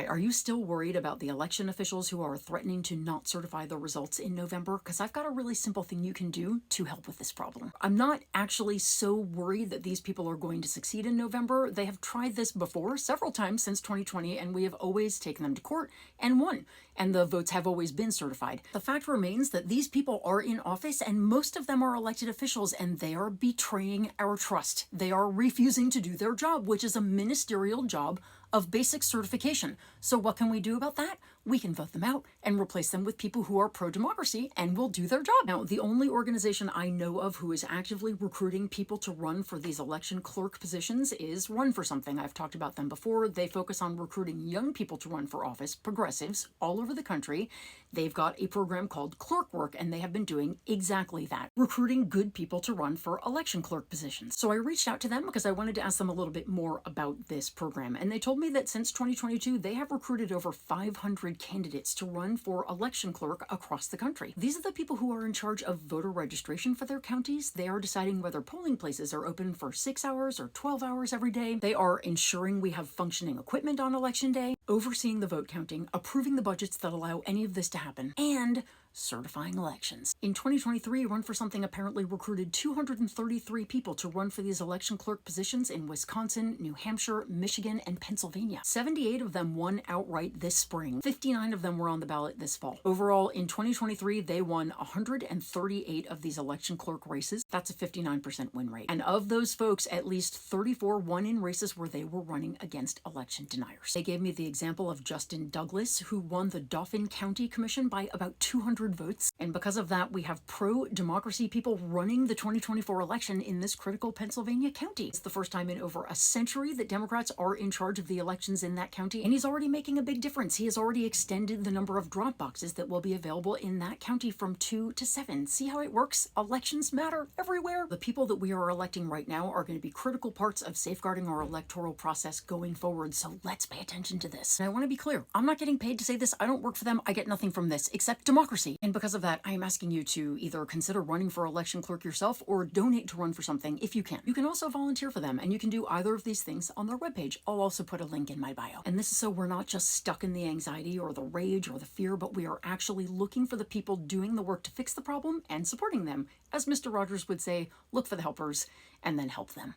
are you still worried about the election officials who are threatening to not certify the results in November? Because I've got a really simple thing you can do to help with this problem. I'm not actually so worried that these people are going to succeed in November. They have tried this before several times since 2020, and we have always taken them to court and won. And the votes have always been certified. The fact remains that these people are in office, and most of them are elected officials, and they are betraying our trust. They are refusing to do their job, which is a ministerial job of basic certification. So what can we do about that? We can vote them out and replace them with people who are pro-democracy and will do their job. Now, the only organization I know of who is actively recruiting people to run for these election clerk positions is Run for Something. I've talked about them before. They focus on recruiting young people to run for office, progressives, all over the country. They've got a program called Clerk Work, and they have been doing exactly that, recruiting good people to run for election clerk positions. So I reached out to them because I wanted to ask them a little bit more about this program, and they told me that since 2022, they have recruited over 500 candidates to run for election clerk across the country. These are the people who are in charge of voter registration for their counties. They are deciding whether polling places are open for 6 hours or 12 hours every day. They are ensuring we have functioning equipment on election day, overseeing the vote counting, approving the budgets that allow any of this to happen, and certifying elections. In 2023, Run for Something apparently recruited 233 people to run for these election clerk positions in Wisconsin, New Hampshire, Michigan, and Pennsylvania. 78 of them won outright this spring. 59 of them were on the ballot this fall. Overall, in 2023, they won 138 of these election clerk races. That's a 59% win rate. And of those folks, at least 34 won in races where they were running against election deniers. They gave me the example of Justin Douglas, who won the Dauphin County Commission by about 200 votes. And because of that, we have pro-democracy people running the 2024 election in this critical Pennsylvania county. It's the first time in over a century that Democrats are in charge of the elections in that county, and he's already making a big difference. He has already extended the number of drop boxes that will be available in that county from 2 to 7. See how it works? Elections matter everywhere. The people that we are electing right now are going to be critical parts of safeguarding our electoral process going forward, so let's pay attention to this. And I want to be clear, I'm not getting paid to say this. I don't work for them. I get nothing from this except democracy. And because of that, I am asking you to either consider running for election clerk yourself or donate to Run for Something if you can. You can also volunteer for them, and you can do either of these things on their webpage. I'll also put a link in my bio. And this is so we're not just stuck in the anxiety or the rage or the fear, but we are actually looking for the people doing the work to fix the problem and supporting them. As Mr. Rogers would say, look for the helpers and then help them.